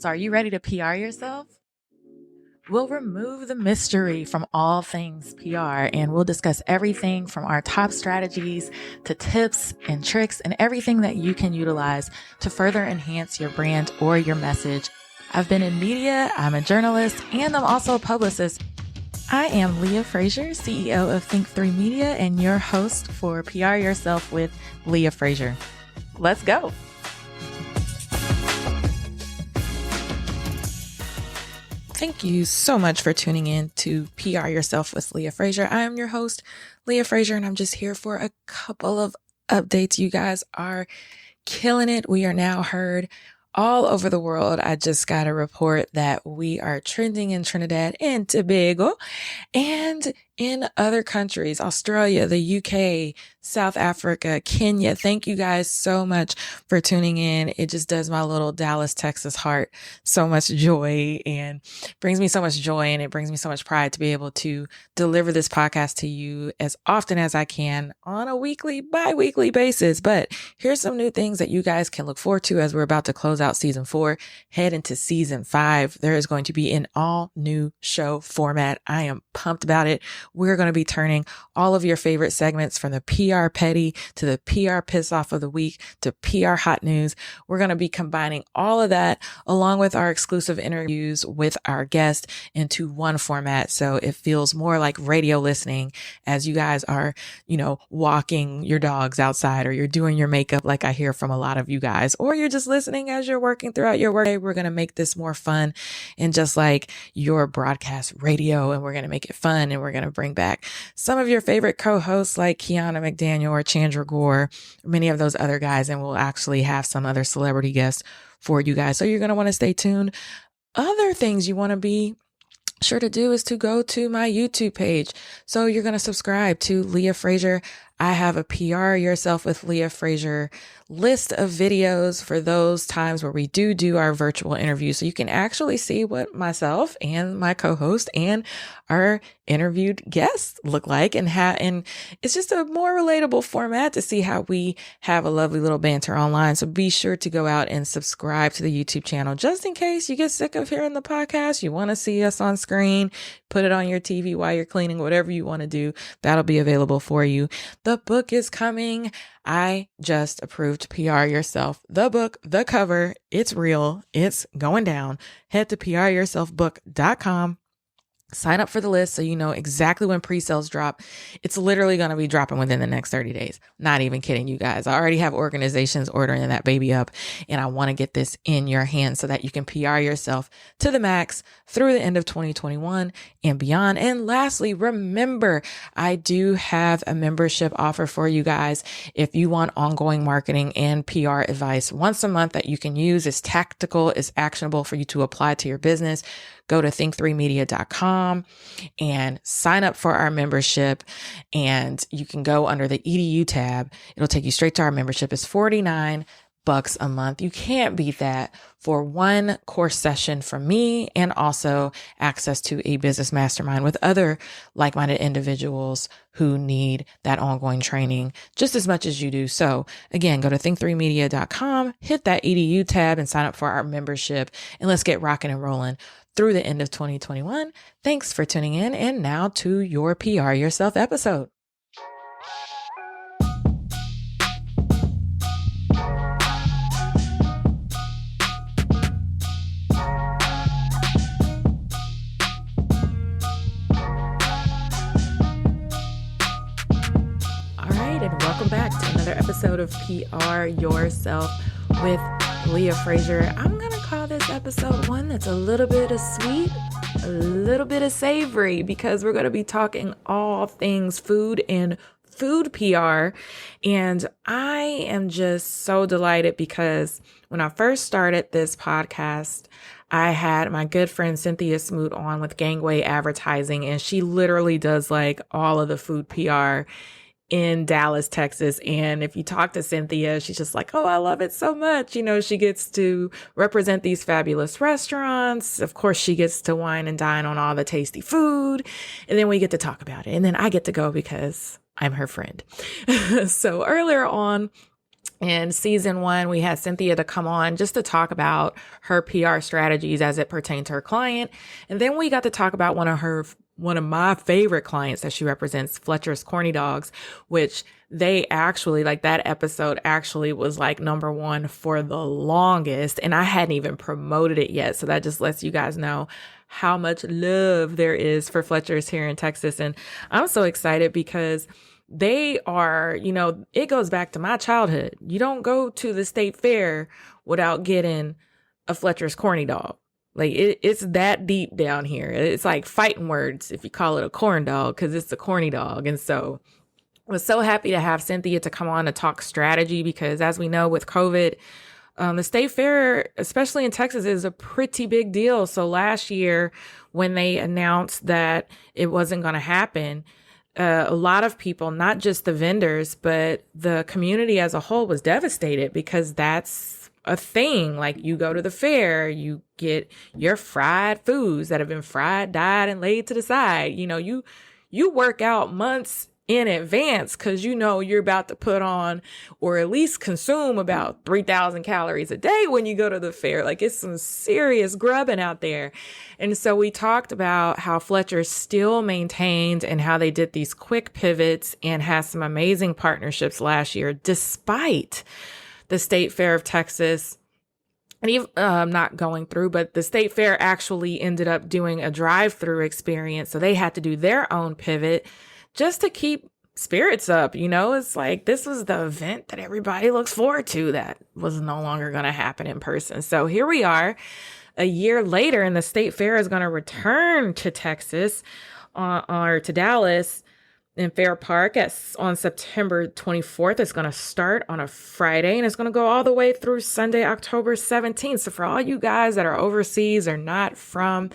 So are you ready to PR yourself? We'll remove the mystery from all things PR and we'll discuss everything from our top strategies to tips and tricks and everything that you can utilize to further enhance your brand or your message. I've been in media, I'm a journalist, and I'm also a publicist. I am Leah Frazier, CEO of Think3 Media and your host for PR Yourself with Leah Frazier. Let's go. Thank you so much for tuning in to PR Yourself with Leah Frazier. I am your host, Leah Frazier, and I'm just here for a couple of updates. You guys are killing it. We are now heard all over the world. I just got a report that we are trending in Trinidad and Tobago and in other countries, Australia, the UK, South Africa, Kenya. Thank you guys so much for tuning in. It just does my little Dallas, Texas heart so much joy and brings me so much joy, and it brings me so much pride to be able to deliver this podcast to you as often as I can on a weekly, bi-weekly basis. But here's some new things that you guys can look forward to as we're about to close out season 4, head into season 5. There is going to be an all new show format. I am pumped about it. We're going to be turning all of your favorite segments from the PR petty to the PR piss off of the week to PR hot news. We're going to be combining all of that along with our exclusive interviews with our guests into one format. So it feels more like radio listening as you guys are, walking your dogs outside, or you're doing your makeup like I hear from a lot of you guys, or you're just listening as you're working throughout your workday. We're going to make this more fun and just like your broadcast radio, and we're going to make it fun, and we're going to bring back some of your favorite co-hosts like Kiana McDaniel or Chandra Gore, many of those other guys, and we'll actually have some other celebrity guests for you guys. So you're going to want to stay tuned. Other things you want to be sure to do is to go to my YouTube page. So you're going to subscribe to Leah Frazier. I have a PR Yourself with Leah Frazier list of videos for those times where we do our virtual interviews. So you can actually see what myself and my co-host and our interviewed guests look like, and it's just a more relatable format to see how we have a lovely little banter online. So be sure to go out and subscribe to the YouTube channel just in case you get sick of hearing the podcast. You want to see us on screen, put it on your TV while you're cleaning, whatever you want to do, that'll be available for you. The book is coming. I just approved PR Yourself. The book, the cover, it's real. It's going down. Head to pryourselfbook.com. Sign up for the list so you know exactly when pre-sales drop. It's literally going to be dropping within the next 30 days. Not even kidding you guys. I already have organizations ordering that baby up, and I want to get this in your hands so that you can PR yourself to the max through the end of 2021 and beyond. And lastly, remember, I do have a membership offer for you guys. If you want ongoing marketing and PR advice once a month that you can use, it's tactical, it's actionable for you to apply to your business, go to think3media.com and sign up for our membership. And you can go under the EDU tab. It'll take you straight to our membership. It's $49 a month. You can't beat that for one course session from me, and also access to a business mastermind with other like-minded individuals who need that ongoing training just as much as you do. So again, go to think3media.com, hit that EDU tab and sign up for our membership, and let's get rocking and rolling through the end of 2021. Thanks for tuning in. And now to your PR Yourself episode. All right, and welcome back to another episode of PR Yourself with Leah Frazier. I'm going to call this episode one that's a little bit of sweet, a little bit of savory, because we're going to be talking all things food and food PR. And I am just so delighted because when I first started this podcast, I had my good friend Cynthia Smoot on with Gangway Advertising, and she literally does like all of the food PR in Dallas, Texas. And if you talk to Cynthia, she's just like, oh, I love it so much. She gets to represent these fabulous restaurants. Of course, she gets to wine and dine on all the tasty food. And then we get to talk about it. And then I get to go because I'm her friend. So earlier on, In season 1, we had Cynthia to come on just to talk about her PR strategies as it pertained to her client. And then we got to talk about one of my favorite clients that she represents, Fletcher's Corny Dogs, which they actually, like, that episode actually was like number 1 for the longest. And I hadn't even promoted it yet. So that just lets you guys know how much love there is for Fletcher's here in Texas. And I'm so excited because they are, it goes back to my childhood. You don't go to the state fair without getting a Fletcher's Corny Dog. Like, it's that deep down here. It's like fighting words if you call it a corn dog, because it's a corny dog. And so I was so happy to have Cynthia to come on to talk strategy, because as we know with COVID, the state fair, especially in Texas, is a pretty big deal. So last year when they announced that it wasn't going to happen, a lot of people, not just the vendors, but the community as a whole was devastated, because that's a thing. Like, you go to the fair, you get your fried foods that have been fried, dyed, and laid to the side. You work out months in advance because you're about to put on, or at least consume, about 3,000 calories a day when you go to the fair. Like, it's some serious grubbing out there. And so we talked about how Fletcher still maintained and how they did these quick pivots and has some amazing partnerships last year, despite the State Fair of Texas. And even not going through, but the state fair actually ended up doing a drive-through experience. So they had to do their own pivot just to keep spirits up. It's like, this was the event that everybody looks forward to that was no longer going to happen in person. So here we are a year later, and the state fair is going to return to Texas or to Dallas in Fair Park on September 24th. It's going to start on a Friday, and it's going to go all the way through Sunday, October 17th. So for all you guys that are overseas or not from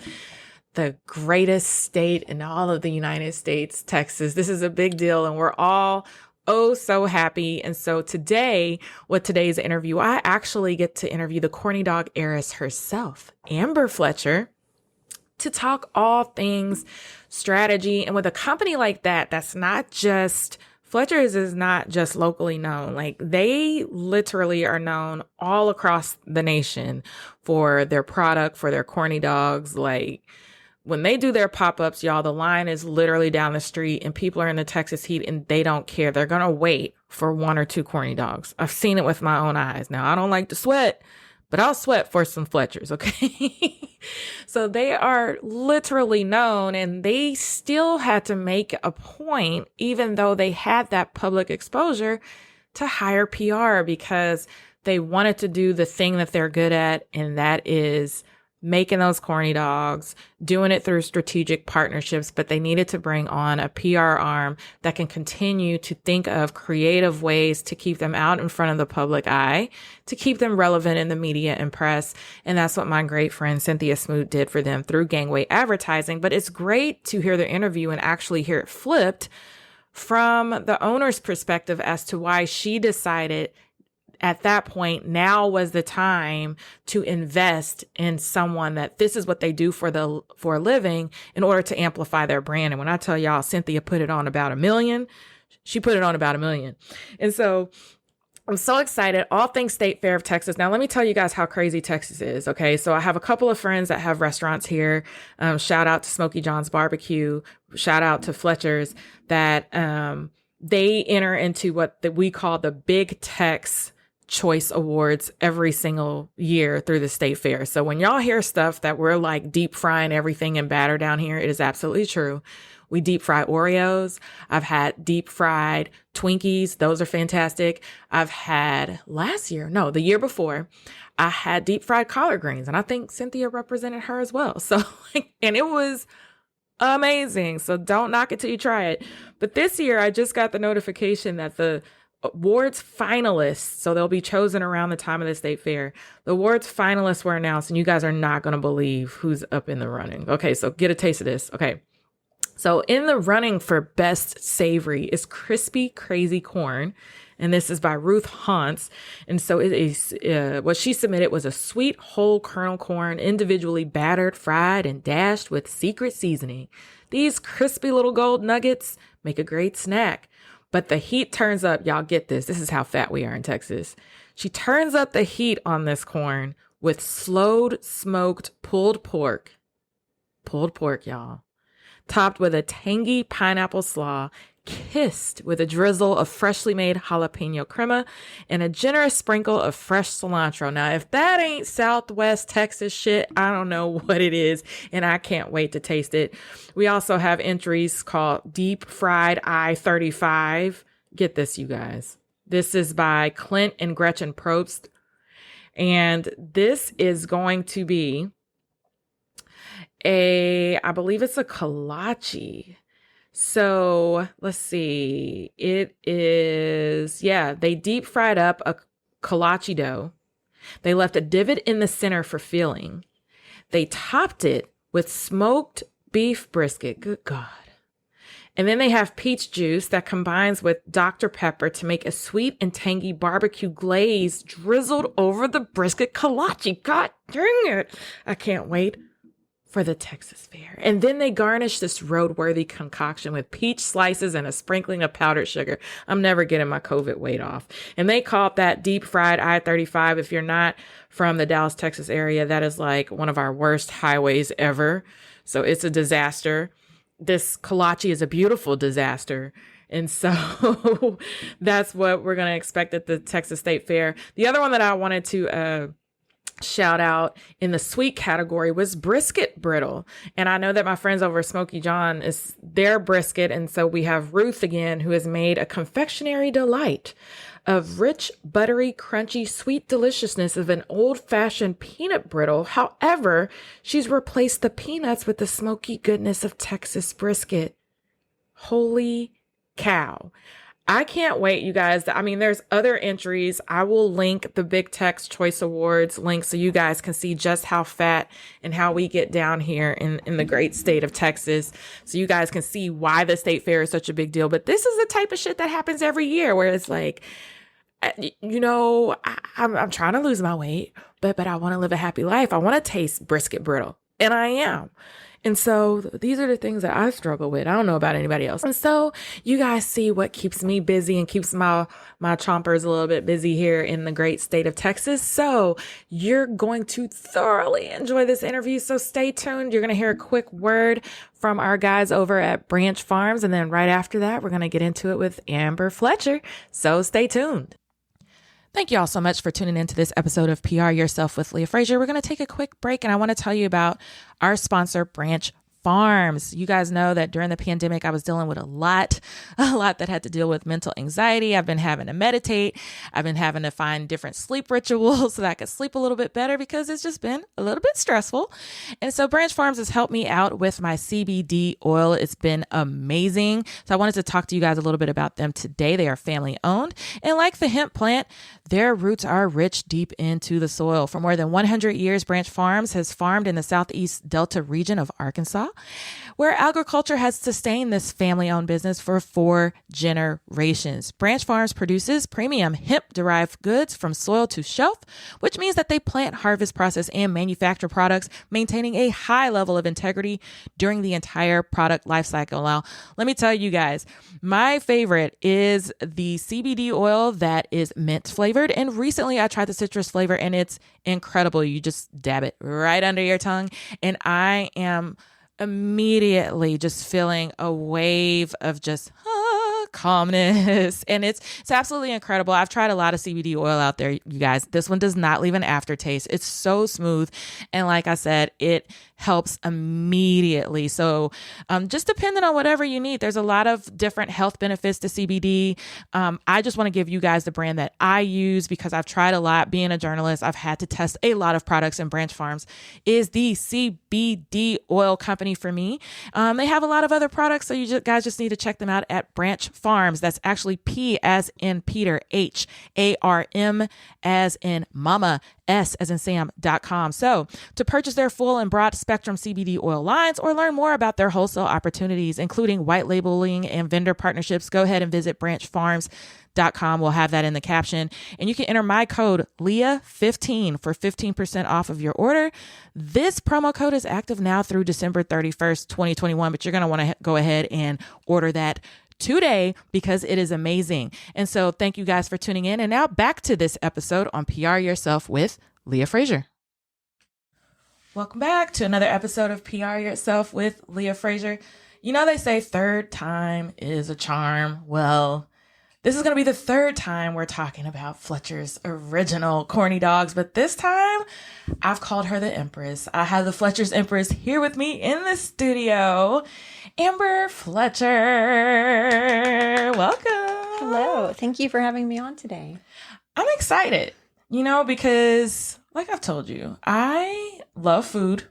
the greatest state in all of the United States, Texas, this is a big deal, and we're all so happy. And so today, with today's interview, I actually get to interview the Corny Dog Heiress herself, Amber Fletcher, to talk all things strategy. And with a company like that, that's not just, Fletcher's is not just locally known. Like, they literally are known all across the nation for their product, for their corny dogs. Like, when they do their pop-ups, y'all, the line is literally down the street and people are in the Texas heat and they don't care. They're going to wait for 1 or 2 corny dogs. I've seen it with my own eyes. Now, I don't like to sweat, but I'll sweat for some Fletchers, okay? So they are literally known, and they still had to make a point, even though they had that public exposure, to hire PR, because they wanted to do the thing that they're good at, and that is making those corny dogs, doing it through strategic partnerships, but they needed to bring on a PR arm that can continue to think of creative ways to keep them out in front of the public eye, to keep them relevant in the media and press. And that's what my great friend Cynthia Smoot did for them through Gangway Advertising. But it's great to hear the interview and actually hear it flipped from the owner's perspective as to why she decided at that point now was the time to invest in someone that this is what they do for a living in order to amplify their brand. And when I tell y'all, Cynthia put it on about $1 million, she put it on about $1 million. And so I'm so excited. All things State Fair of Texas. Now, let me tell you guys how crazy Texas is. Okay. So I have a couple of friends that have restaurants here. Shout out to Smokey John's Barbecue. Shout out to Fletcher's, that they enter into what we call the Big Tex Choice Awards every single year through the state fair. So when y'all hear stuff that we're like deep frying everything in batter down here, it is absolutely true. We deep fry Oreos. I've had deep fried Twinkies. Those are fantastic. I've had the year before, I had deep fried collard greens, and I think Cynthia represented her as well. So, and it was amazing. So don't knock it till you try it. But this year I just got the notification that the awards finalists, so they'll be chosen around the time of the state fair. The awards finalists were announced, and you guys are not going to believe who's up in the running. Okay, so get a taste of this. Okay, so in the running for best savory is Crispy Crazy Corn, and this is by Ruth Hans. And so it is what she submitted was a sweet whole kernel corn, individually battered, fried, and dashed with secret seasoning. These crispy little gold nuggets make a great snack. But the heat turns up. Y'all get this. This is how fat we are in Texas. She turns up the heat on this corn with slowed, smoked, pulled pork. Pulled pork, y'all. Topped with a tangy pineapple slaw, kissed with a drizzle of freshly made jalapeno crema and a generous sprinkle of fresh cilantro. Now, if that ain't Southwest Texas shit, I don't know what it is, and I can't wait to taste it. We also have entries called Deep Fried I-35. Get this, you guys. This is by Clint and Gretchen Probst, and this is going to be I believe it's a kolache. So let's see. It is, they deep fried up a kolache dough. They left a divot in the center for filling. They topped it with smoked beef brisket. Good God. And then they have peach juice that combines with Dr. Pepper to make a sweet and tangy barbecue glaze drizzled over the brisket kolache. God dang it. I can't wait for the Texas Fair. And then they garnish this roadworthy concoction with peach slices and a sprinkling of powdered sugar. I'm never getting my COVID weight off. And they call it that deep fried I-35. If you're not from the Dallas, Texas area, that is like one of our worst highways ever. So it's a disaster. This kolache is a beautiful disaster. And so that's what we're going to expect at the Texas State Fair. The other one that I wanted to shout out in the sweet category was brisket brittle. And I know that my friends over at Smoky John is their brisket. And so we have Ruth again, who has made a confectionery delight of rich, buttery, crunchy, sweet deliciousness of an old-fashioned peanut brittle. However, she's replaced the peanuts with the smoky goodness of Texas brisket. Holy cow. I can't wait, you guys. I mean, there's other entries. I will link the Big Tex Choice Awards link so you guys can see just how fat and how we get down here in the great state of Texas. So you guys can see why the state fair is such a big deal. But this is the type of shit that happens every year where it's like, you know, I'm trying to lose my weight, but I want to live a happy life. I want to taste brisket brittle, and I am. And so these are the things that I struggle with. I don't know about anybody else. And so you guys see what keeps me busy and keeps my chompers a little bit busy here in the great state of Texas. So you're going to thoroughly enjoy this interview. So stay tuned. You're going to hear a quick word from our guys over at Branch Farms. And then right after that, we're going to get into it with Amber Fletcher. So stay tuned. Thank you all so much for tuning into this episode of PR Yourself with Leah Frazier. We're going to take a quick break, and I want to tell you about our sponsor, Branch Farms. You guys know that during the pandemic, I was dealing with a lot that had to deal with mental anxiety. I've been having to meditate. I've been having to find different sleep rituals so that I could sleep a little bit better because it's just been a little bit stressful. And so Branch Farms has helped me out with my CBD oil. It's been amazing. So I wanted to talk to you guys a little bit about them today. They are family owned. And like the hemp plant, their roots are rich deep into the soil. For more than 100 years, Branch Farms has farmed in the Southeast Delta region of Arkansas, where agriculture has sustained this family-owned business for 4 generations. Branch Farms produces premium hemp-derived goods from soil to shelf, which means that they plant, harvest, process, and manufacture products, maintaining a high level of integrity during the entire product lifecycle. Now, let me tell you guys, my favorite is the CBD oil that is mint flavored. And recently I tried the citrus flavor and it's incredible. You just dab it right under your tongue. And I am immediately just feeling a wave of just calmness. And it's absolutely incredible. I've tried a lot of CBD oil out there, you guys. This one does not leave an aftertaste. It's so smooth. And like I said, it helps immediately. So just depending on whatever you need, there's a lot of different health benefits to CBD. I just want to give you guys the brand that I use because I've tried a lot. Being a journalist, I've had to test a lot of products, and Branch Farms is the CBD oil company for me. They have a lot of other products, so you guys just need to check them out at Branch Farms. That's actually P as in Peter, HARM as in Mama, S as in Sam.com. So to purchase their full and broad spectrum CBD oil lines or learn more about their wholesale opportunities, including white labeling and vendor partnerships, go ahead and visit branchfarms.com. We'll have that in the caption. And you can enter my code Leah15 for 15% off of your order. This promo code is active now through December 31st, 2021, but you're going to want to go ahead and order that today because it is amazing. And so thank you guys for tuning in. And now back to this episode on PR Yourself with Leah Frazier. Welcome back to another episode of PR Yourself with Leah Frazier. You know, they say third time is a charm. Well, this is going to be the third time we're talking about Fletcher's original corny dogs, but this time I've called her the Empress. I have the Fletcher's Empress here with me in the studio, Amber Fletcher. Welcome. Hello. Thank you for having me on today. I'm excited, because like I've told you, I love food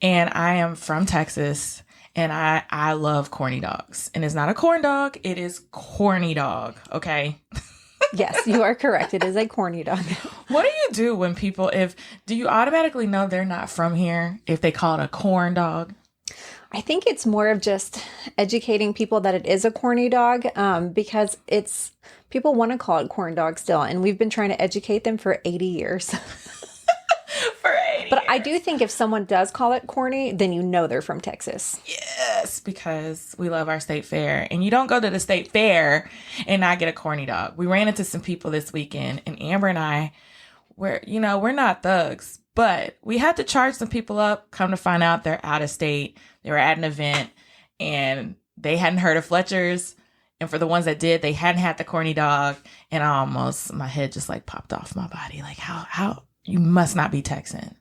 and I am from Texas. And I love corny dogs. And it's not a corn dog. It is corny dog. Okay. Yes, you are correct. It is a corny dog. What do you do when do you automatically know they're not from here if they call it a corn dog? I think it's more of just educating people that it is a corny dog because people want to call it corn dog still. And we've been trying to educate them for 80 years. But I do think if someone does call it corny, then you know they're from Texas. Yes, because we love our state fair. And you don't go to the state fair and not get a corny dog. We ran into some people this weekend, and Amber and I, we're not thugs, but we had to charge some people up. Come to find out they're out of state. They were at an event, and they hadn't heard of Fletcher's. And for the ones that did, they hadn't had the corny dog. And my head just like popped off my body. Like, how you must not be Texan.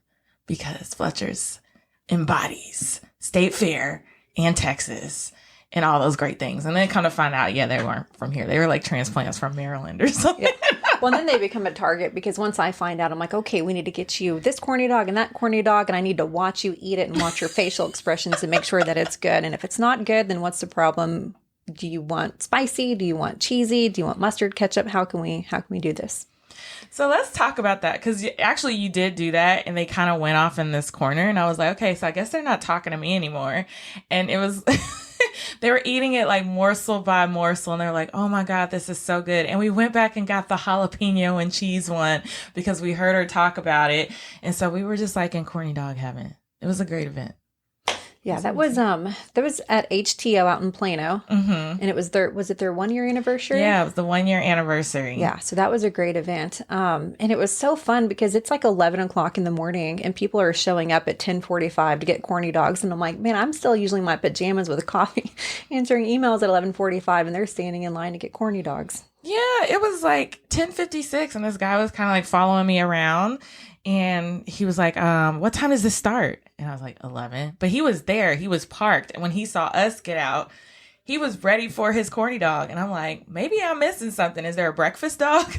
Because Fletcher's embodies state fair and Texas and all those great things. And then come to find out, they weren't from here. They were like transplants from Maryland or something. Yeah. Well, then they become a target because once I find out, I'm like, okay, we need to get you this corny dog and that corny dog. And I need to watch you eat it and watch your facial expressions and make sure that it's good. And if it's not good, then what's the problem? Do you want spicy? Do you want cheesy? Do you want mustard, ketchup? How can we do this? So let's talk about that, because actually you did do that and they kind of went off in this corner and I was like, okay, so I guess they're not talking to me anymore. And it was, they were eating it like morsel by morsel and they're like, oh my God, this is so good. And we went back and got the jalapeno and cheese one because we heard her talk about it. And so we were just like in corny dog heaven. It was a great event. Yeah, that was at HTO out in Plano, and it was their 1 year anniversary. Yeah, it was the 1 year anniversary. Yeah, so that was a great event, and it was so fun because it's like 11 o'clock in the morning, and people are showing up at 10:45 to get corny dogs, and I'm like, man, I'm still usually in my pajamas with a coffee, answering emails at 11:45, and they're standing in line to get corny dogs. Yeah, it was like 10:56, and this guy was kind of like following me around. And he was like, what time does this start? And I was like, 11. But he was there. He was parked. And when he saw us get out, he was ready for his corny dog. And I'm like, maybe I'm missing something. Is there a breakfast dog?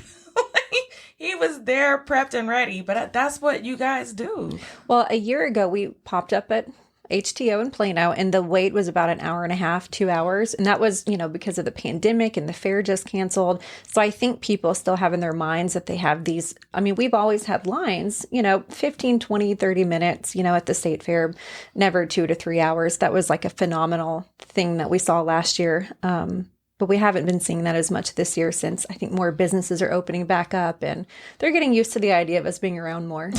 He was there prepped and ready. But that's what you guys do. Well, a year ago, we popped up at HTO in Plano, and the wait was about an hour and a half, 2 hours. And that was, because of the pandemic and the fair just canceled. So I think people still have in their minds that they have these, we've always had lines, 15, 20, 30 minutes, at the state fair, never 2 to 3 hours. That was like a phenomenal thing that we saw last year. But we haven't been seeing that as much this year since I think more businesses are opening back up and they're getting used to the idea of us being around more.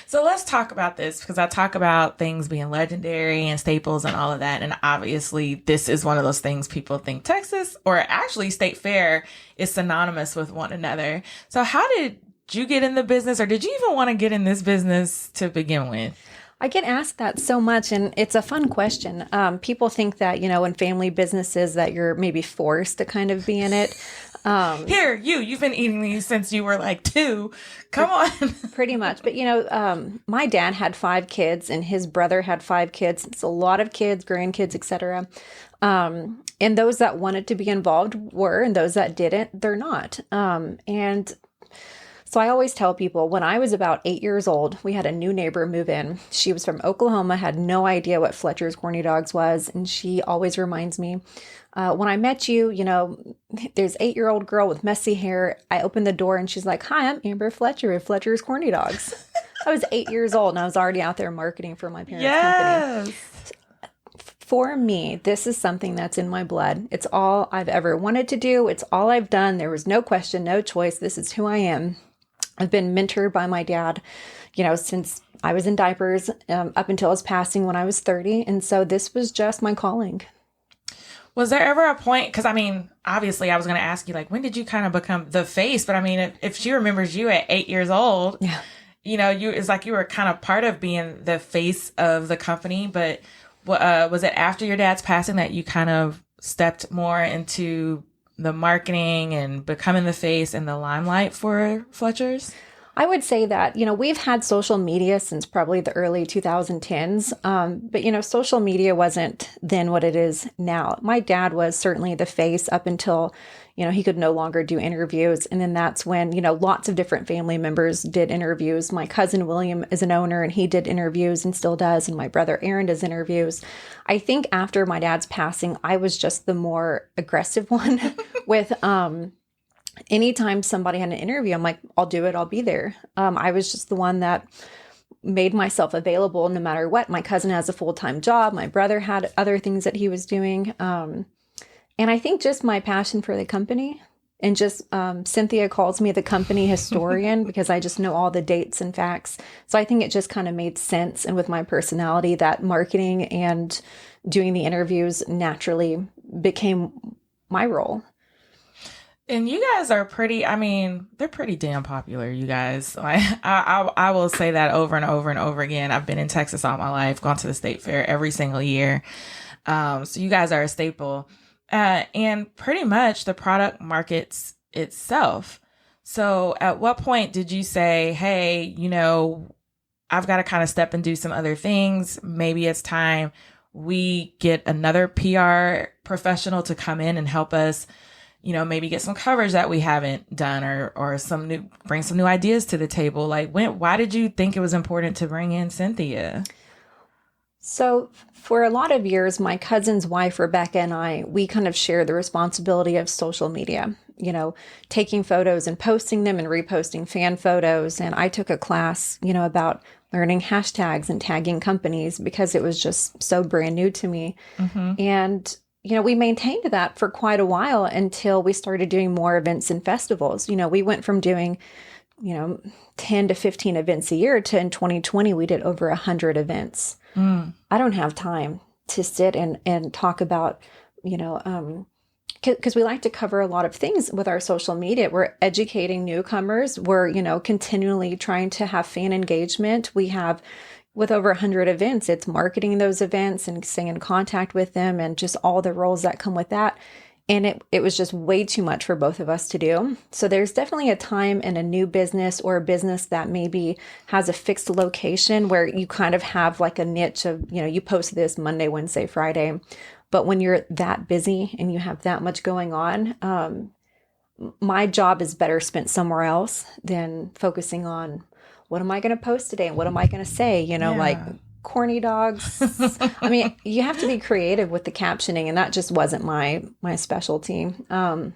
So let's talk about this, because I talk about things being legendary and staples and all of that. And obviously this is one of those things people think Texas, or actually State Fair, is synonymous with one another. So how did you get in the business, or did you even want to get in this business to begin with? I get asked that so much, and it's a fun question. People think that, in family businesses that you're maybe forced to kind of be in it. Here, you've been eating these since you were like 2. Come on. Pretty much. But, my dad had 5 kids and his brother had 5 kids. It's a lot of kids, grandkids, etc. And those that wanted to be involved were, and those that didn't, they're not. And so I always tell people, when I was about 8 years old, we had a new neighbor move in. She was from Oklahoma, had no idea what Fletcher's Corny Dogs was. And she always reminds me, when I met you, there's 8-year-old girl with messy hair. I opened the door and she's like, hi, I'm Amber Fletcher of Fletcher's Corny Dogs. I was 8 years old and I was already out there marketing for my parents' company. For me, this is something that's in my blood. It's all I've ever wanted to do. It's all I've done. There was no question, no choice. This is who I am. I've been mentored by my dad, since I was in diapers, up until his passing when I was 30. And so this was just my calling. Was there ever a point? Because I mean, obviously, I was going to ask you, like, when did you kind of become the face? But I mean, if she remembers you at 8 years old, Yeah. it's like you were kind of part of being the face of the company. But was it after your dad's passing that you kind of stepped more into the marketing and becoming the face and the limelight for Fletcher's? I would say that, we've had social media since probably the early 2010s. But, social media wasn't then what it is now. My dad was certainly the face up until, he could no longer do interviews. And then that's when, lots of different family members did interviews. My cousin William is an owner and he did interviews and still does. And my brother Aaron does interviews. I think after my dad's passing, I was just the more aggressive one with, anytime somebody had an interview, I'm like, I'll do it. I'll be there. I was just the one that made myself available no matter what. My cousin has a full-time job. My brother had other things that he was doing. And I think just my passion for the company and just Cynthia calls me the company historian because I just know all the dates and facts. So I think it just kind of made sense. And with my personality, that marketing and doing the interviews naturally became my role. And you guys are they're pretty damn popular, you guys. I will say that over and over and over again. I've been in Texas all my life, gone to the state fair every single year. So you guys are a staple. And pretty much the product markets itself. So at what point did you say, hey, I've got to kind of step and do some other things. Maybe it's time we get another PR professional to come in and help us, maybe get some coverage that we haven't done or bring some new ideas to the table. Like why did you think it was important to bring in Cynthia? So for a lot of years, my cousin's wife, Rebecca, and I, we kind of share the responsibility of social media, taking photos and posting them and reposting fan photos. And I took a class, about learning hashtags and tagging companies because it was just so brand new to me. Mm-hmm. And we maintained that for quite a while until we started doing more events and festivals. We went from doing, 10 to 15 events a year to in 2020, we did over 100 events. Mm. I don't have time to sit and talk about, because we like to cover a lot of things with our social media. We're educating newcomers. We're, continually trying to have fan engagement. We have, with over 100 events, it's marketing those events and staying in contact with them and just all the roles that come with that. And it was just way too much for both of us to do. So there's definitely a time in a new business or a business that maybe has a fixed location where you kind of have like a niche of, you post this Monday, Wednesday, Friday. But when you're that busy and you have that much going on, my job is better spent somewhere else than focusing on what am I going to post today? And what am I going to say? Like corny dogs. I mean, you have to be creative with the captioning, and that just wasn't my specialty. And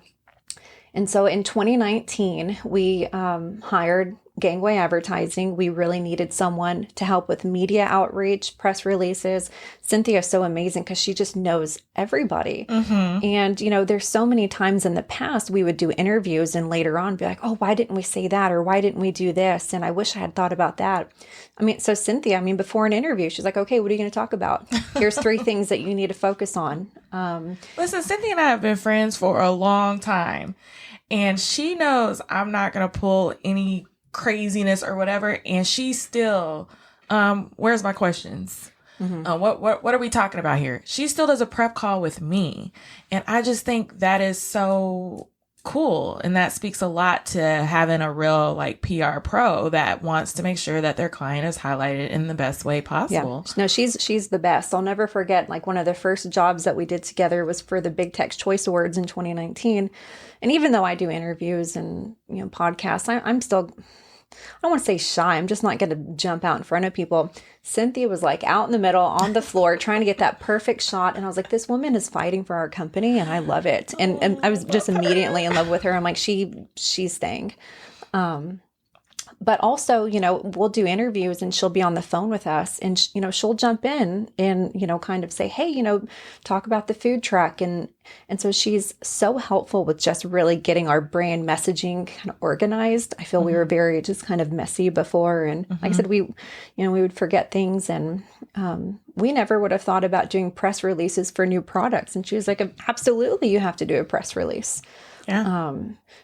so in 2019, we hired Gangway Advertising. We really needed someone to help with media outreach, press releases. Cynthia's so amazing because she just knows everybody. Mm-hmm. And, there's so many times in the past we would do interviews and later on be like, oh, why didn't we say that? Or why didn't we do this? And I wish I had thought about that. So Cynthia, before an interview, she's like, okay, what are you going to talk about? Here's 3 things that you need to focus on. Listen, Cynthia and I have been friends for a long time, and she knows I'm not going to pull any craziness or whatever, and she still where's my questions? Mm-hmm. What are we talking about here? She still does a prep call with me, and I just think that is so cool, and that speaks a lot to having a real like PR pro that wants to make sure that their client is highlighted in the best way possible. Yeah. No, she's the best. I'll never forget, like, one of the first jobs that we did together was for the Big Tech's Choice Awards in 2019. And even though I do interviews and podcasts, I'm still, I don't want to say shy. I'm just not going to jump out in front of people. Cynthia was like out in the middle on the floor trying to get that perfect shot. And I was like, this woman is fighting for our company and I love it. And I was just immediately in love with her. I'm like, she's staying. but also, we'll do interviews and she'll be on the phone with us and, she'll jump in and, kind of say, hey, talk about the food truck. And so she's so helpful with just really getting our brand messaging kind of organized. I feel we were very just kind of messy before. And like I said, we would forget things, and we never would have thought about doing press releases for new products. And she was like, absolutely, you have to do a press release. Yeah.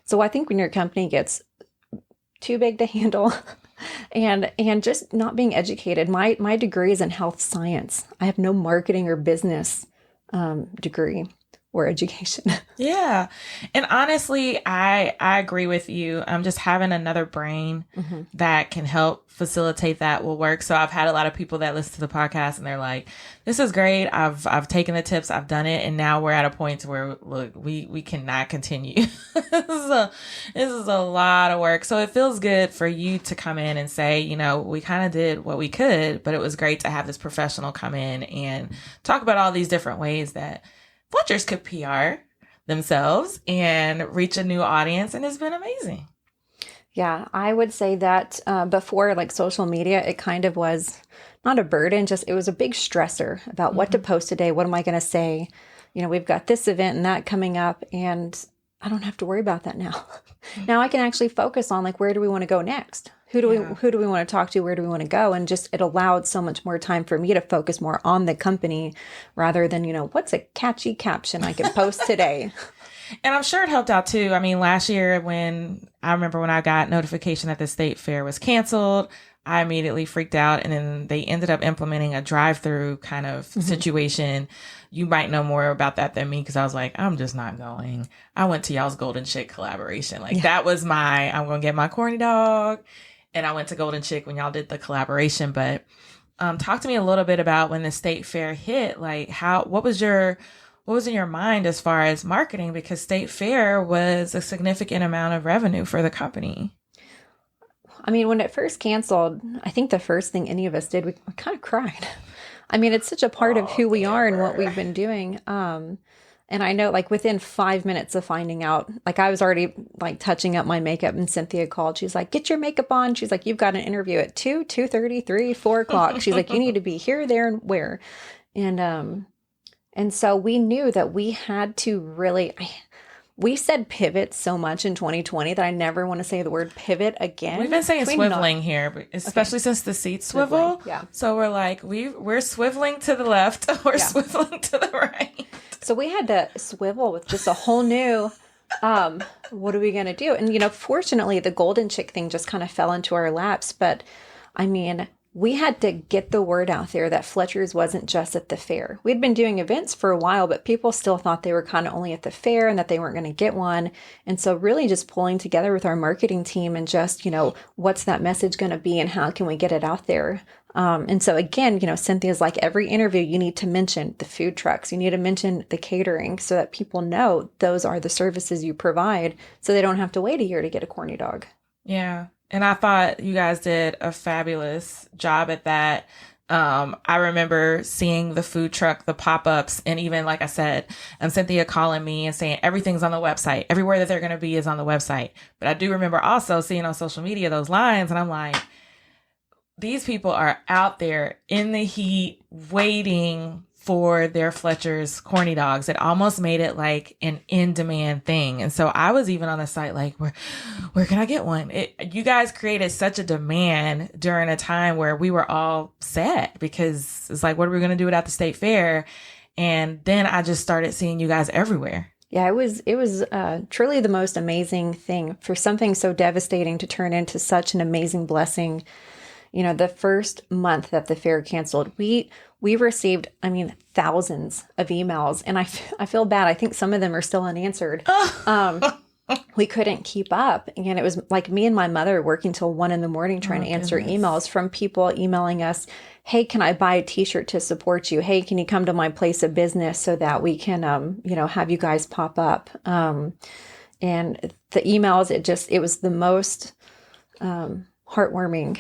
So I think when your company gets too big to handle and just not being educated, my degree is in health science. I have no marketing or business degree or education. Yeah. And honestly, I agree with you. Just having another brain that can help facilitate that will work. So I've had a lot of people that listen to the podcast and they're like, this is great. I've taken the tips, I've done it. And now we're at a point where, look, we cannot continue. This is a lot of work. So it feels good for you to come in and say, we kind of did what we could, but it was great to have this professional come in and talk about all these different ways that Fletchers could PR themselves and reach a new audience. And it's been amazing. Yeah, I would say that before, like, social media, it kind of was not a burden, just it was a big stressor about what to post today. What am I going to say? We've got this event and that coming up, and I don't have to worry about that now. Now I can actually focus on, like, where do we want to go next? Who do we want to talk to? Where do we want to go? And just, it allowed so much more time for me to focus more on the company rather than, what's a catchy caption I can post today? And I'm sure it helped out too. I mean, last year when I got notification that the state fair was canceled, I immediately freaked out, and then they ended up implementing a drive-through kind of situation. You might know more about that than me, because I was like, I'm just not going. I went to y'all's Golden Chick collaboration. That was I'm going to get my corny dog. And I went to Golden Chick when y'all did the collaboration. But talk to me a little bit about when the state fair hit, what was in your mind as far as marketing? Because state fair was a significant amount of revenue for the company. I mean, when it first canceled, I think the first thing any of us did, we kind of cried. I mean, it's such a part of who we are and what we've been doing. And I know, like, within 5 minutes of finding out, like, I was already, like, touching up my makeup, and Cynthia called. She's like, get your makeup on. She's like, you've got an interview at 2, 2:30, 3, 4 o'clock. She's like, you need to be here, there, and where. And so we knew that we had to really, we said pivot so much in 2020 that I never want to say the word pivot again. We've been saying swiveling here, but especially since the seats swivel. Yeah. So we're like, we're swiveling to the left or swiveling to the right. So we had to swivel with just a whole new, what are we going to do? And, fortunately, the Golden Chick thing just kind of fell into our laps. But I mean, we had to get the word out there that Fletcher's wasn't just at the fair. We'd been doing events for a while, but people still thought they were kind of only at the fair and that they weren't going to get one. And so really just pulling together with our marketing team and just, what's that message going to be and how can we get it out there? And so again, Cynthia's like, every interview, you need to mention the food trucks. You need to mention the catering so that people know those are the services you provide, so they don't have to wait a year to get a corny dog. Yeah. And I thought you guys did a fabulous job at that. I remember seeing the food truck, the pop-ups, and even, like I said, Cynthia calling me and saying everything's on the website. Everywhere that they're going to be is on the website. But I do remember also seeing on social media those lines, and I'm like, these people are out there in the heat waiting for their Fletcher's corny dogs. It almost made it like an in-demand thing. And so I was even on the site like, where can I get one? You guys created such a demand during a time where we were all sad, because it's like, what are we going to do without the state fair? And then I just started seeing you guys everywhere. Yeah, it was truly the most amazing thing for something so devastating to turn into such an amazing blessing. The first month that the fair canceled, we received, thousands of emails, and I feel bad. I think some of them are still unanswered. We couldn't keep up, and it was like me and my mother working till 1 a.m. trying to answer emails from people emailing us. Hey, can I buy a t-shirt to support you? Hey, can you come to my place of business so that we can, have you guys pop up? And the emails, it was the most heartwarming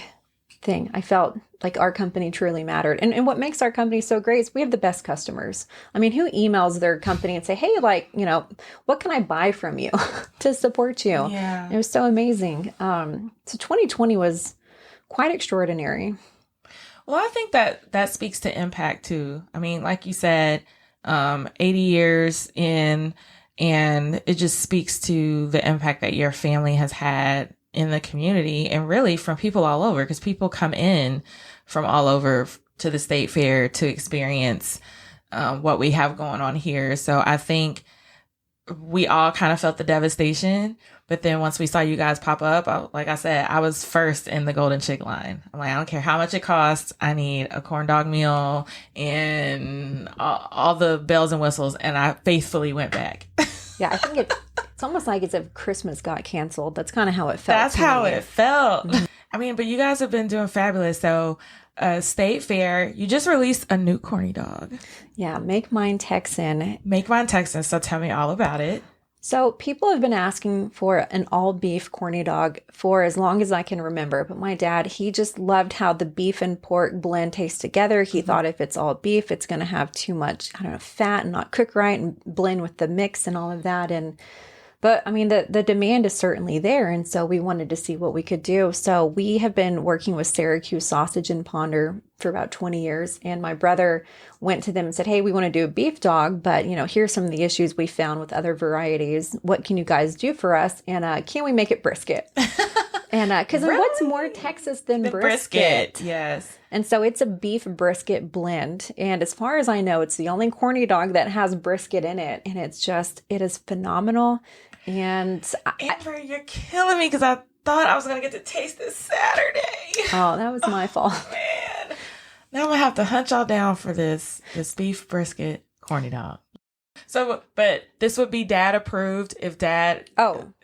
thing. I felt like our company truly mattered. And what makes our company so great is we have the best customers. I mean, who emails their company and say, hey, like, what can I buy from you to support you? Yeah. It was so amazing. So 2020 was quite extraordinary. Well, I think that speaks to impact too. I mean, like you said, 80 years in, and it just speaks to the impact that your family has had in the community and really from people all over, because people come in from all over to the state fair to experience what we have going on here. So I think we all kind of felt the devastation. But then once we saw you guys pop up, like I said, I was first in the golden chick line. I'm like, I don't care how much it costs. I need a corn dog meal and all the bells and whistles. And I faithfully went back. Yeah, I think it's almost like as if Christmas got canceled. That's kind of how it felt. That's how it felt. I mean, but you guys have been doing fabulous. So State Fair, you just released a new corny dog. Yeah, Make Mine Texan. Make Mine Texan. So tell me all about it. So people have been asking for an all beef corny dog for as long as I can remember. But my dad, he just loved how the beef and pork blend tastes together. He thought if it's all beef, it's going to have too much, fat and not cook right and blend with the mix and all of that. But I mean, the demand is certainly there. And so we wanted to see what we could do. So we have been working with Syracuse Sausage and Ponder for about 20 years. And my brother went to them and said, hey, we want to do a beef dog, but here's some of the issues we found with other varieties. What can you guys do for us? And can we make it brisket? And because really? What's more Texas than brisket? Yes. And so it's a beef brisket blend. And as far as I know, it's the only corny dog that has brisket in it. And it is phenomenal. And Amber, you're killing me because I thought I was going to get to taste this Saturday. Oh, that was my fault. Man. Now I'm going to have to hunt y'all down for this beef brisket corny dog. So, but this would be Dad approved if Dad,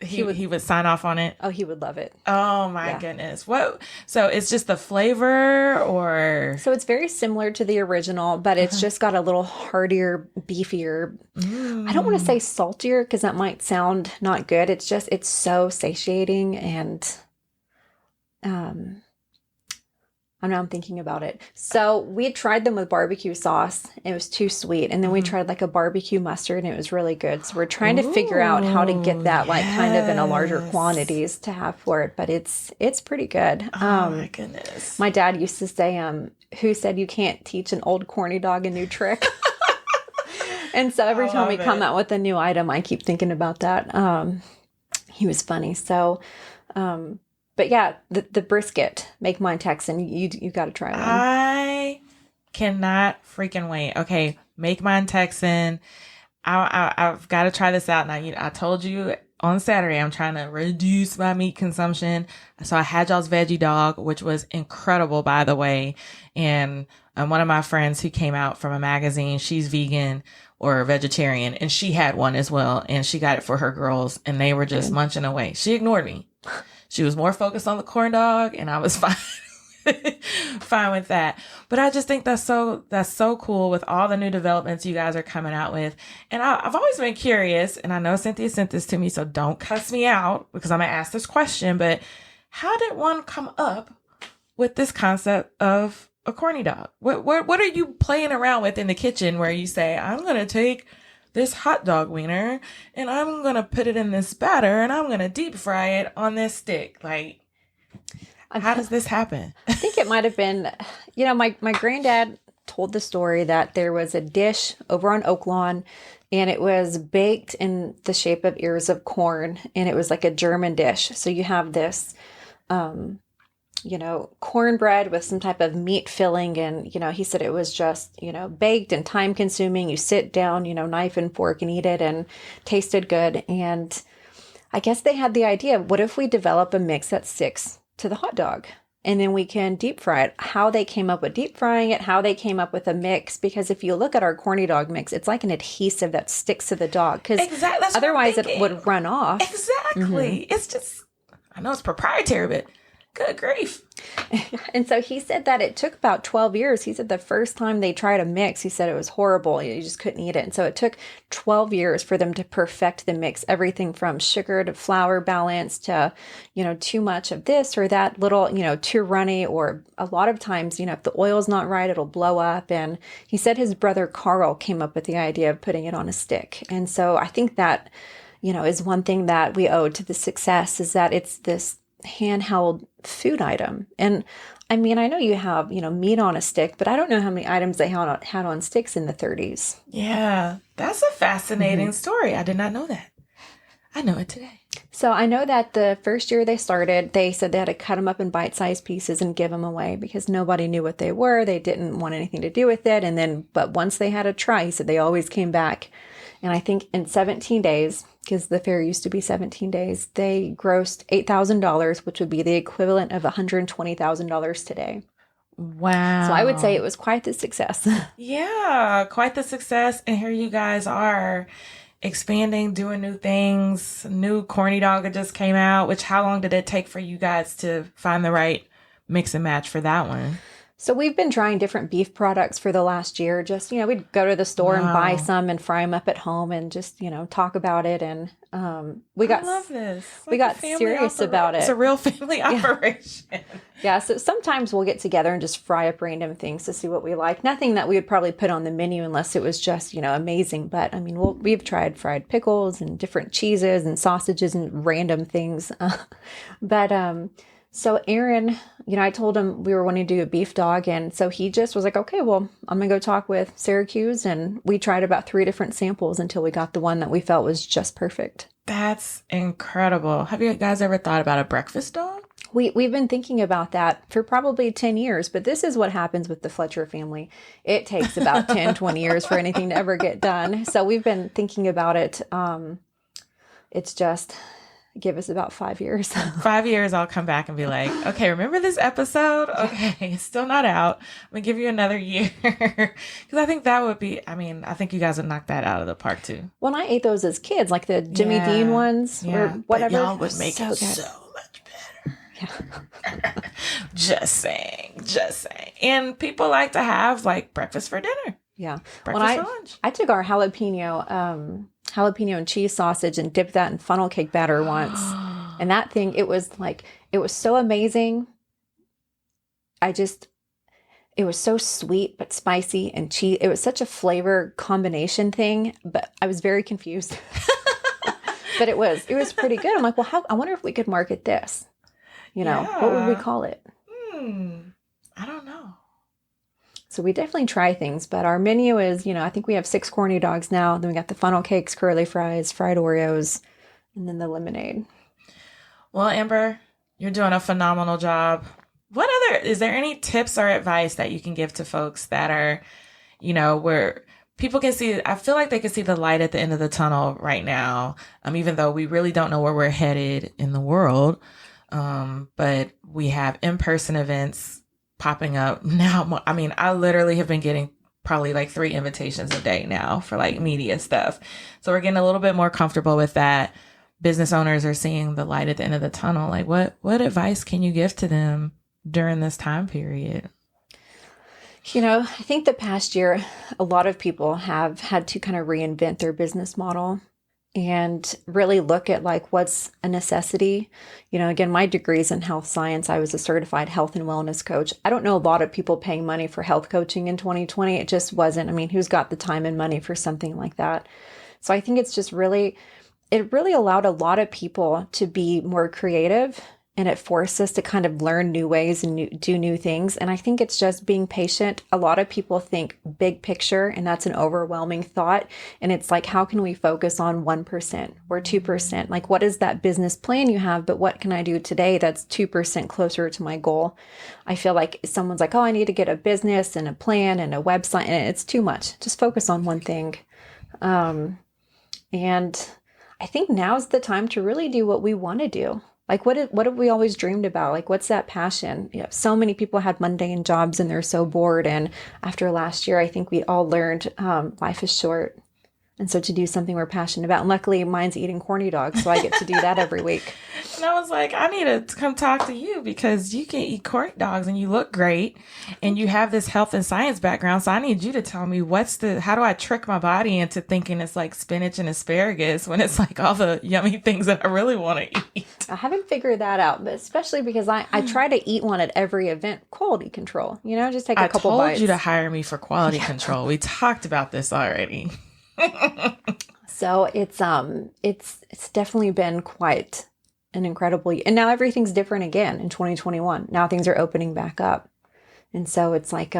he would sign off on it. Oh, he would love it. Oh my goodness. What? So it's just the flavor or? So it's very similar to the original, but it's just got a little heartier, beefier. I don't want to say saltier because that might sound not good. It's so satiating and, I'm thinking about it. So we had tried them with barbecue sauce. It was too sweet. And then we tried like a barbecue mustard and it was really good. So we're trying to figure out how to get that like kind of in a larger quantities to have for it. But it's pretty good. Oh my goodness. My dad used to say, who said you can't teach an old corny dog a new trick? And so every time we come out with a new item, I keep thinking about that. He was funny. So, but yeah, the brisket, Make Mine Texan, you got to try one. I cannot freaking wait. Okay, Make Mine Texan. I've got to try this out now. I told you on Saturday I'm trying to reduce my meat consumption. So I had y'all's veggie dog, which was incredible, by the way. And one of my friends who came out from a magazine, she's vegan or vegetarian, and she had one as well. And she got it for her girls, and they were just munching away. She ignored me. She was more focused on the corn dog, and I was fine with that. But I just think that's so cool with all the new developments you guys are coming out with. And I've always been curious, and I know Cynthia sent this to me, so don't cuss me out because I'm going to ask this question, but how did one come up with this concept of a corny dog? What are you playing around with in the kitchen where you say, I'm going to take this hot dog wiener and I'm going to put it in this batter and I'm going to deep fry it on this stick? Like, how does this happen? I think it might have been, my granddad told the story that there was a dish over on Oak Lawn and it was baked in the shape of ears of corn and it was like a German dish. So you have this, cornbread with some type of meat filling. And, he said it was just, baked and time consuming. You sit down, knife and fork and eat it and tasted good. And I guess they had the idea, what if we develop a mix that sticks to the hot dog? And then we can deep fry it. How they came up with deep frying it, how they came up with a mix. Because if you look at our corny dog mix, it's like an adhesive that sticks to the dog. Because otherwise it would run off. Exactly. It's just, I know it's proprietary, but Good grief. And so he said that it took about 12 years. He said the first time they tried a mix, he said it was horrible. You just couldn't eat it. And so it took 12 years for them to perfect the mix, everything from sugar to flour balance to, too much of this or that little, too runny, or a lot of times, if the oil's not right, it'll blow up. And he said his brother Carl came up with the idea of putting it on a stick. And so I think that, is one thing that we owe to the success, is that it's this handheld food item. And I mean, I know you have, meat on a stick, but I don't know how many items they had on sticks in the 30s. Yeah, that's a fascinating story. I did not know that. I know it today. So I know that the first year they started, they said they had to cut them up in bite-sized pieces and give them away because nobody knew what they were. They didn't want anything to do with it. But once they had a try, he said they always came back. And I think in 17 days, because the fair used to be 17 days, they grossed $8,000, which would be the equivalent of $120,000 today. Wow. So I would say it was quite the success. Yeah, quite the success. And here you guys are expanding, doing new things. New Corny dog just came out, which how long did it take for you guys to find the right mix and match for that one? So we've been trying different beef products for the last year. Just, we'd go to the store and buy some and fry them up at home and just, talk about it. And I love this. We got serious about it. It's a real family operation. Yeah. So sometimes we'll get together and just fry up random things to see what we like. Nothing that we would probably put on the menu unless it was just, amazing. But I mean, we've tried fried pickles and different cheeses and sausages and random things. So Aaron, I told him we were wanting to do a beef dog. And so he just was like, okay, well, I'm going to go talk with Syracuse. And we tried about 3 different samples until we got the one that we felt was just perfect. That's incredible. Have you guys ever thought about a breakfast dog? We've been thinking about that for probably 10 years, but this is what happens with the Fletcher family. It takes about 10, 20 years for anything to ever get done. So we've been thinking about it. It's just... give us about 5 years. 5 years, I'll come back and be like, okay, remember this episode? Okay, it's still not out. I'm going to give you another year. Because I think that would be, I think you guys would knock that out of the park too. When I ate those as kids, like the Jimmy Dean ones or whatever. But y'all would make it so much better. Yeah. Just saying. And people like to have like breakfast for dinner. Yeah. Breakfast for lunch. I took our jalapeno and cheese sausage and dipped that in funnel cake batter once. And that thing, it was so amazing. It was so sweet, but spicy and cheese. It was such a flavor combination thing, but I was very confused. But it was pretty good. I'm like, well, I wonder if we could market this, what would we call it? I don't know. So we definitely try things, but our menu is, I think we have 6 corny dogs now. Then we got the funnel cakes, curly fries, fried Oreos, and then the lemonade. Well, Amber, you're doing a phenomenal job. Is there any tips or advice that you can give to folks that are, where people can see, I feel like they can see the light at the end of the tunnel right now, even though we really don't know where we're headed in the world. But we have in-person events popping up now. I literally have been getting probably like 3 invitations a day now for like media stuff. So we're getting a little bit more comfortable with that. Business owners are seeing the light at the end of the tunnel. Like what advice can you give to them during this time period? I think the past year, a lot of people have had to kind of reinvent their business model and really look at like what's a necessity. Again, my degree is in health science. I was a certified health and wellness coach. I don't know a lot of people paying money for health coaching in 2020. It just wasn't. Who's got the time and money for something like that? So I think it's just it really allowed a lot of people to be more creative, and it forced us to kind of learn new ways and do new things. And I think it's just being patient. A lot of people think big picture, and that's an overwhelming thought. And it's like, how can we focus on 1% or 2%? Like, what is that business plan you have? But what can I do today that's 2% closer to my goal? I feel like someone's like, oh, I need to get a business and a plan and a website. And it's too much. Just focus on one thing. And I think now's the time to really do what we want to do. Like, what have we always dreamed about? Like, what's that passion? So many people had mundane jobs and they're so bored. And after last year, I think we all learned life is short. And so to do something we're passionate about, and luckily mine's eating corny dogs, so I get to do that every week. And I was like, I need to come talk to you because you can eat corny dogs and you look great and you have this health and science background. So I need you to tell me how do I trick my body into thinking it's like spinach and asparagus when it's like all the yummy things that I really want to eat. I haven't figured that out, but especially because I try to eat one at every event. Quality control, just take a couple bites. I told you to hire me for quality control. We talked about this already. So it's definitely been quite an incredible year. And now everything's different again in 2021. Now things are opening back up. And so it's like,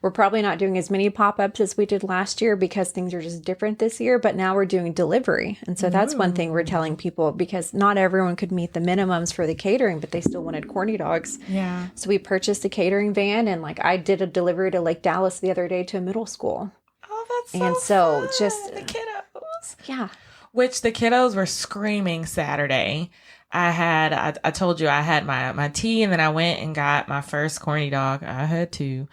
we're probably not doing as many pop-ups as we did last year because things are just different this year, but now we're doing delivery. And so that's one thing we're telling people, because not everyone could meet the minimums for the catering, but they still wanted corny dogs. Yeah. So we purchased a catering van, and like I did a delivery to Lake Dallas the other day to a middle school. Oh, that's so and so fun. Just the kiddos. Yeah. Which the kiddos were screaming Saturday. I told you I had my tea, and then I went and got my first corny dog. I had two.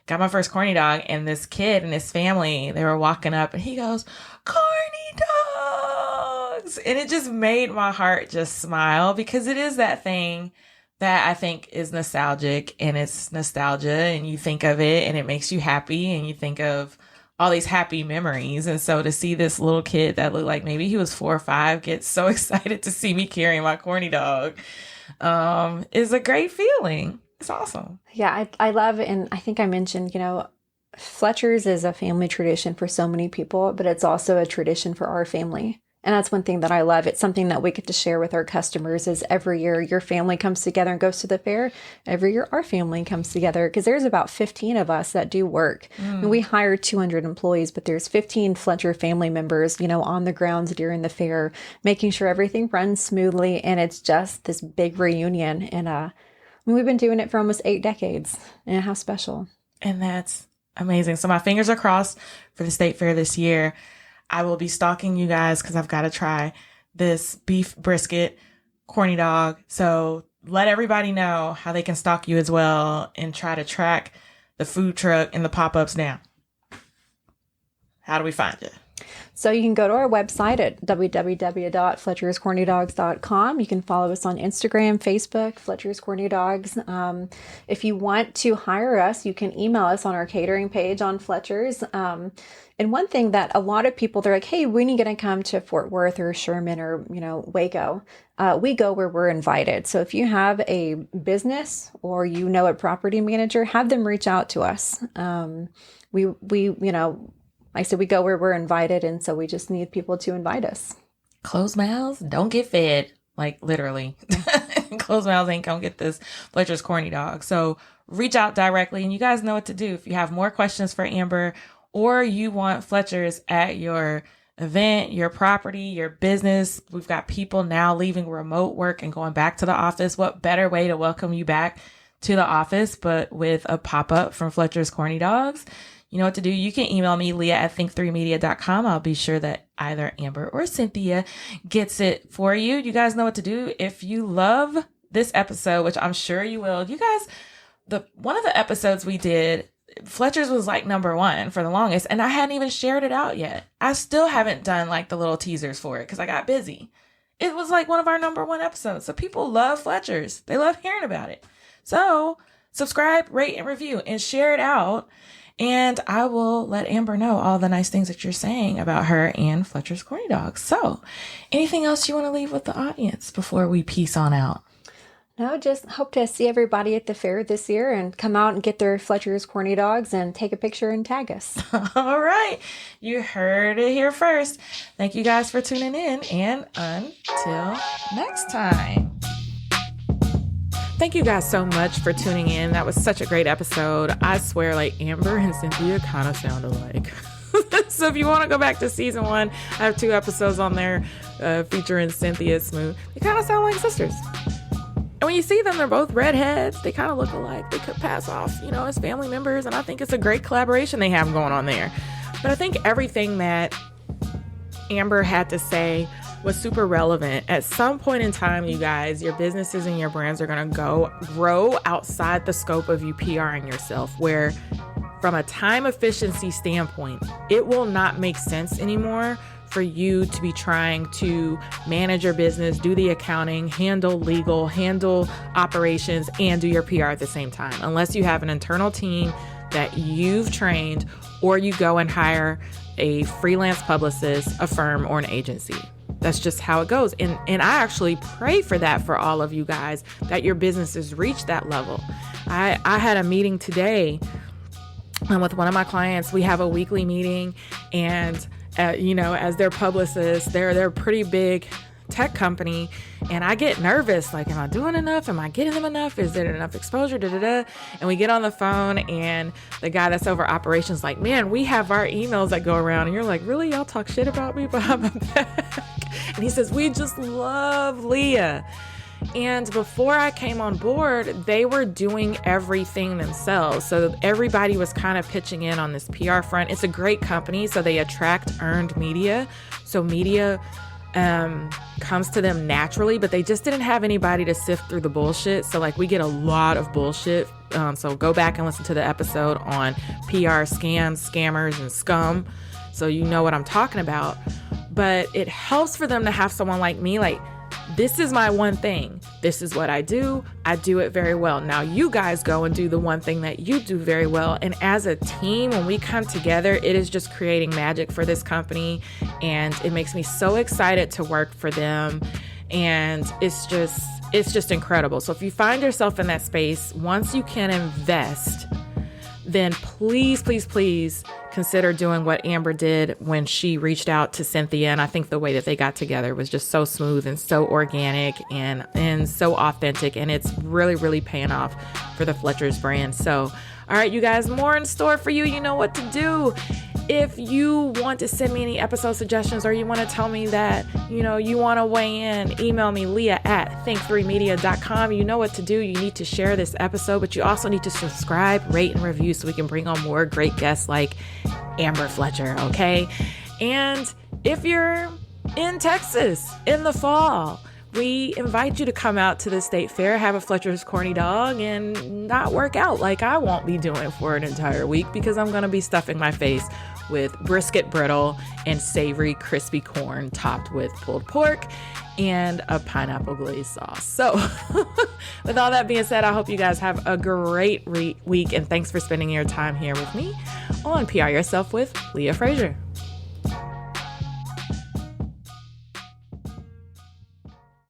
Got my first corny dog, and this kid and his family, they were walking up and he goes, "Corny dogs." And it just made my heart just smile, because it is that thing that I think is nostalgic, and it's nostalgia, and you think of it and it makes you happy, and you think of all these happy memories. And so to see this little kid that looked like maybe he was 4 or 5 get so excited to see me carrying my corny dog is a great feeling. It's awesome. Yeah, I love, and I think I mentioned, Fletcher's is a family tradition for so many people, but it's also a tradition for our family. And that's one thing that I love. It's something that we get to share with our customers, is every year your family comes together and goes to the fair. Every year our family comes together, because there's about 15 of us that do work. And we hire 200 employees, but there's 15 Fletcher family members, on the grounds during the fair, making sure everything runs smoothly. And it's just this big reunion. And we've been doing it for almost 8 decades. And how special. And that's amazing. So my fingers are crossed for the state fair this year. I will be stalking you guys because I've got to try this beef brisket corny dog. So let everybody know how they can stalk you as well and try to track the food truck and the pop-ups down. How do we find you? So you can go to our website at www.fletcherscornydogs.com. You can follow us on Instagram, Facebook, Fletcher's Corny Dogs. If you want to hire us, you can email us on our catering page on Fletcher's. And one thing that a lot of people, they're like, hey, when are you going to come to Fort Worth or Sherman or, Waco? We go where we're invited. So if you have a business or a property manager, have them reach out to us. Like I said, we go where we're invited, and so we just need people to invite us. Closed mouths don't get fed, like literally. Closed mouths ain't gonna get this Fletcher's corny dog. So reach out directly, and you guys know what to do. If you have more questions for Amber, or you want Fletcher's at your event, your property, your business, we've got people now leaving remote work and going back to the office. What better way to welcome you back to the office but with a pop-up from Fletcher's Corny Dogs? You know what to do. You can email me, leah@think3media.com. I'll be sure that either Amber or Cynthia gets it for you. You guys know what to do. If you love this episode, which I'm sure you will, you guys, one of the episodes we did, Fletcher's was like number 1 for the longest, and I hadn't even shared it out yet. I still haven't done like the little teasers for it because I got busy. It was like one of our number 1 episodes. So people love Fletcher's. They love hearing about it. So subscribe, rate, and review, and share it out. And I will let Amber know all the nice things that you're saying about her and Fletcher's Corny Dogs. So anything else you want to leave with the audience before we peace on out? No, just hope to see everybody at the fair this year and come out and get their Fletcher's Corny Dogs and take a picture and tag us. All right. You heard it here first. Thank you guys for tuning in, and until next time. Thank you guys so much for tuning in. That was such a great episode. I swear, like, Amber and Cynthia kind of sound alike. So if you want to go back to season 1, I have 2 episodes on there featuring Cynthia Smooth. They kind of sound like sisters. And when you see them, they're both redheads. They kind of look alike. They could pass off, as family members. And I think it's a great collaboration they have going on there. But I think everything that Amber had to say was super relevant. At some point in time, you guys, your businesses and your brands are going to grow outside the scope of you PRing yourself, where from a time efficiency standpoint, it will not make sense anymore for you to be trying to manage your business, do the accounting, handle legal, handle operations, and do your PR at the same time, unless you have an internal team that you've trained, or you go and hire a freelance publicist, a firm, or an agency. That's just how it goes. And I actually pray for that for all of you guys, that your businesses reach that level. I had a meeting today with one of my clients. We have a weekly meeting, and as their publicist, they're a pretty big tech company, and I get nervous, like, am I doing enough? Am I getting them enough? Is there enough exposure? And we get on the phone, and the guy that's over operations like, man, we have our emails that go around, and you're like, really? Y'all talk shit about me behind my back? And he says, we just love Leah. And before I came on board, they were doing everything themselves. So everybody was kind of pitching in on this PR front. It's a great company, so they attract earned media. So media comes to them naturally, but they just didn't have anybody to sift through the bullshit. So like, we get a lot of bullshit. So go back and listen to the episode on PR scams, scammers, and scum, so you know what I'm talking about. But it helps for them to have someone like me, like, this is my one thing. This is what I do. I do it very well. Now you guys go and do the one thing that you do very well. And as a team, when we come together, it is just creating magic for this company. And it makes me so excited to work for them. And it's just incredible. So if you find yourself in that space, once you can invest, then please, please, please consider doing what Amber did when she reached out to Cynthia. And I think the way that they got together was just so smooth and so organic and so authentic. And it's really, really paying off for the Fletcher's brand. So, all right, you guys, more in store for you. You know what to do. If you want to send me any episode suggestions, or you want to tell me that, you want to weigh in, email me, leah@think3media.com. You know what to do. You need to share this episode, but you also need to subscribe, rate, and review so we can bring on more great guests like Amber Fletcher, okay? And if you're in Texas in the fall, we invite you to come out to the state fair, have a Fletcher's Corny dog, and not work out like I won't be doing for an entire week, because I'm going to be stuffing my face with brisket brittle and savory crispy corn topped with pulled pork and a pineapple glaze sauce. So with all that being said, I hope you guys have a great week, and thanks for spending your time here with me on PR Yourself with Leah Frazier.